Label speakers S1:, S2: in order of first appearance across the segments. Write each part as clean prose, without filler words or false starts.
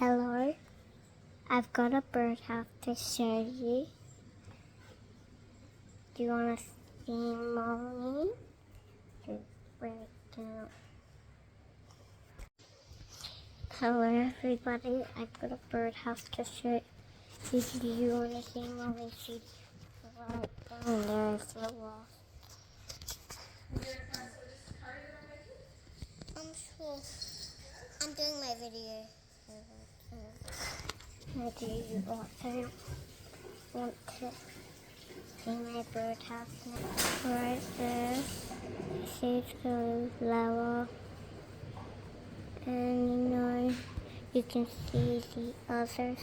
S1: Hello, I've got a birdhouse to show you. Do you want to see Mommy? Just bring it down. Hello everybody, I've got a birdhouse to show you. Do you want to see Mommy? She's right down there is the wall. I'm sure. I'm doing my video. Do you also want to see my birdhouse now? Right there, she's going lower, and you can see the other side.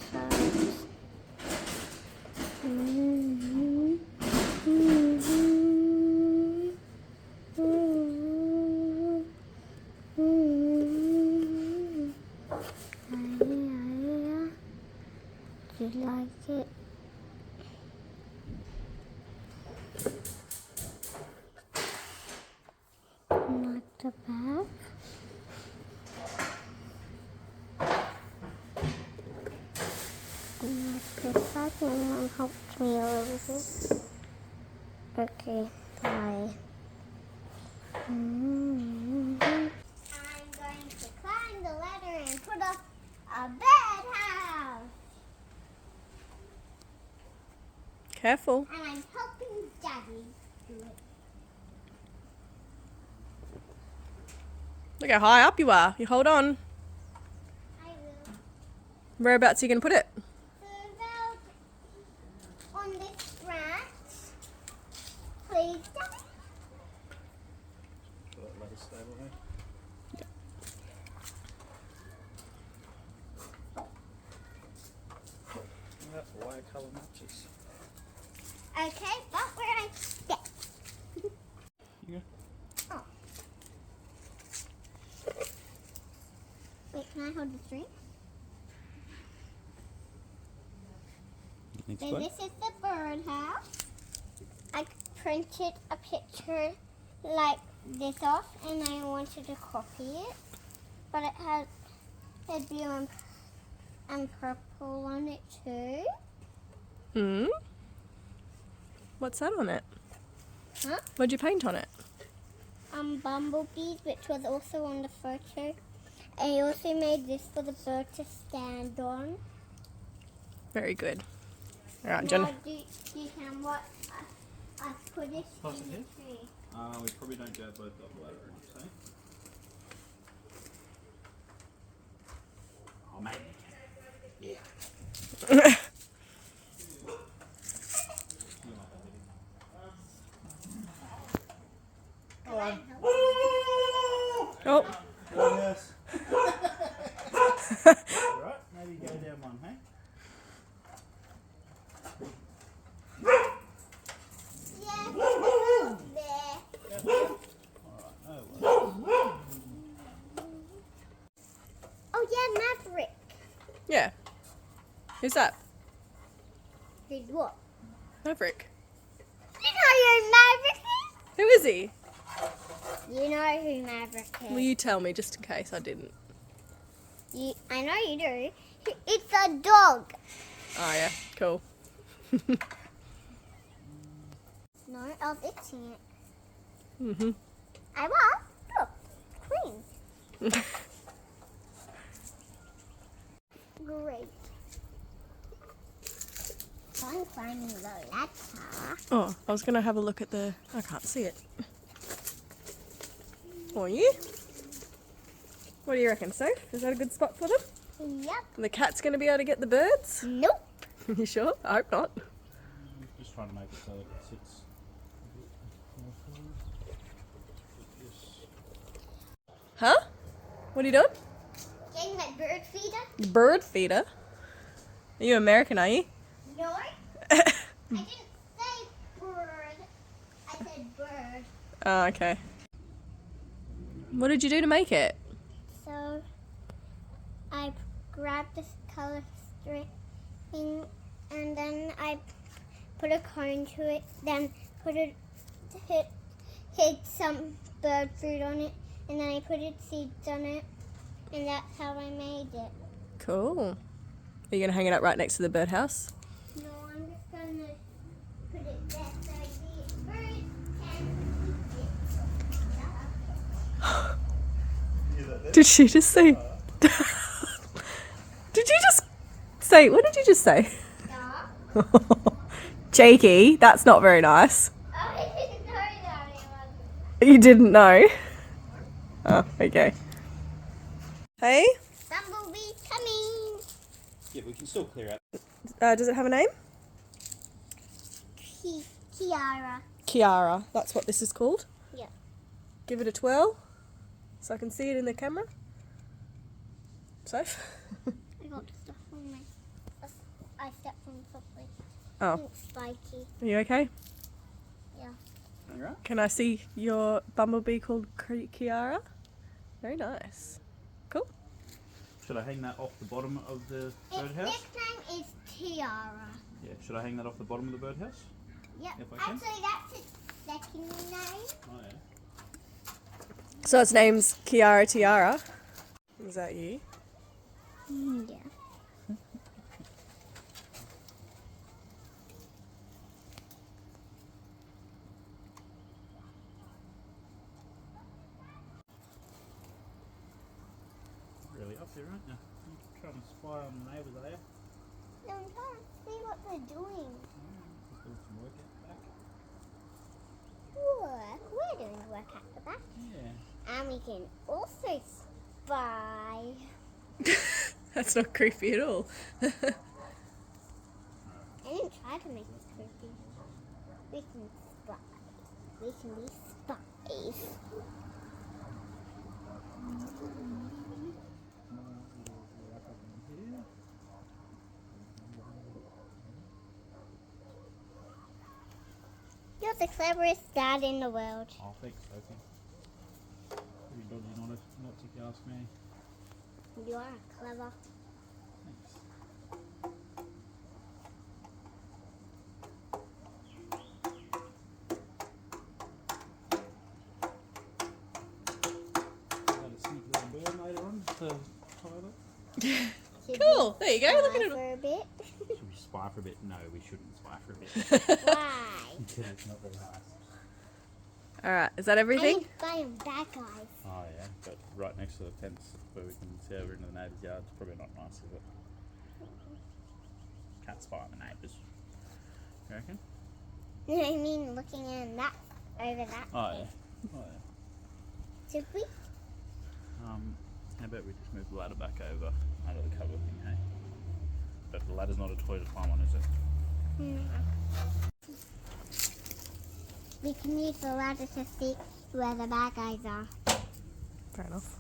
S1: Do you like it? Like the back? Like the back, and Mom helped me a little bit. Okay, bye. I'm going to climb the ladder and put up a birdhouse.
S2: Careful.
S1: And I'm helping Daddy do it.
S2: Look how high up you are. You hold on.
S1: I will.
S2: Whereabouts are you going to put it?
S1: About on this branch. Please, Daddy.
S3: Let us stable here. That's why colour matches.
S1: Okay, but where I step.
S3: Yeah.
S1: Oh. Wait, can I hold the string? So this is the birdhouse. I printed a picture like this off, and I wanted to copy it, but it had blue and purple on it too.
S2: Hmm? What's that on it?
S1: Huh?
S2: What'd you paint on it?
S1: Bumblebees, which was also on the photo. I also made this for the bird to stand on.
S2: Very good. All right,
S1: Now,
S2: Jen.
S1: do you can what I put this
S3: Pass it
S1: in the
S3: here?
S1: tree.
S3: We probably don't go both up the ladder enough, see? Oh, maybe. Yeah.
S1: Hello.
S2: Oh.
S3: Yes. Alright, maybe go down one, hey?
S1: Yeah, there.
S3: Alright, no worries.
S1: Oh yeah, Maverick.
S2: Yeah. Who's that?
S1: Who's what?
S2: Maverick.
S1: You know who Maverick
S2: Who is he?
S1: is? You know who Maverick is.
S2: Will you tell me just in case I didn't?
S1: I know you do. It's a dog.
S2: Oh, yeah. Cool.
S1: No, I was itching it.
S2: Mm-hmm.
S1: I was. Look, clean. Great. I'm climbing the ladder.
S2: Oh, I was going to have a look at the... I can't see it. Are you? What do you reckon, Soph? Is that a good spot for them?
S1: Yep.
S2: And the cat's going to be able to get the birds?
S1: Nope.
S2: You sure? I hope not.
S3: Just trying to make it so it sits a bit more forward.
S2: Huh? What are you doing?
S1: Getting my bird feeder?
S2: Bird feeder? Are you American, are you?
S1: No. I didn't say bird. I said bird.
S2: Oh, okay. What did you do to make it?
S1: So I grabbed this color string and then I put a cone to it, then hid some bird food on it, and then I put seeds on it, and that's how I made it.
S2: Cool. Are you going to hang it up right next to the birdhouse?
S1: No, I'm just gonna put it there so the bird can eat it.
S2: Did she just say? Did you just say? What did you just say?
S1: Yeah.
S2: Jakey, that's not very nice.
S1: I didn't know that it was.
S2: You didn't know? Oh, okay. Hey,
S1: Bumblebee coming.
S3: Yeah, we can still clear out.
S2: does it have a name?
S1: Kiara.
S2: Kiara, that's what this is called?
S1: Yeah.
S2: Give it a twirl so I can see it in the camera. Safe?
S1: I got stuff on me. I stepped on something.
S2: Oh,
S1: It's spiky.
S2: are you okay?
S1: Yeah.
S3: You right?
S2: Can I see your bumblebee called Kiara? Very nice. Cool.
S3: Should I hang that off the bottom of the birdhouse?
S1: Its nickname is Tiara.
S3: Yeah. Should I hang that off the bottom of the birdhouse?
S1: Yep.
S3: If I can.
S1: Actually, that's its second name.
S3: Oh yeah.
S2: So its name's Kiara Tiara. Is that you?
S1: Yeah.
S3: Really up there, aren't you? You're trying to spy on the neighbours, are you?
S1: No, I'm trying to see what they're doing.
S3: Just doing some work out the back.
S1: Work. We're doing work at the back.
S3: Yeah.
S1: And we can also spy.
S2: That's not creepy at all.
S1: I didn't try to make it creepy. We can spy. We can be spies. You're the cleverest dad in the world.
S3: Oh, thanks, Sophie. Pretty dodgy not to ask me.
S1: You are clever.
S3: Thanks. Had a sneaky little burn later on to the toilet.
S1: Should
S2: Cool.
S1: we
S2: There you go. Look
S1: spy
S2: at it.
S1: for a bit.
S3: Should we spy for a bit? No, we shouldn't spy for a bit.
S1: Why?
S3: Because it's not very nice.
S2: All right. Is that
S1: I
S2: everything?
S1: need spy on bad guys.
S3: Oh yeah, but right next to the fence where we can see over into the neighbour's yard, it's probably not nice, is it? Can't spy on the neighbours. You reckon?
S1: I mean, looking in that over that.
S3: Oh yeah. Oh yeah.
S1: Should we?
S3: How about we just move the ladder back over under the cover thing, hey? But the ladder's not a toy to climb on, is it?
S1: No. We can use the ladder to see where the bad guys are.
S2: Fair enough.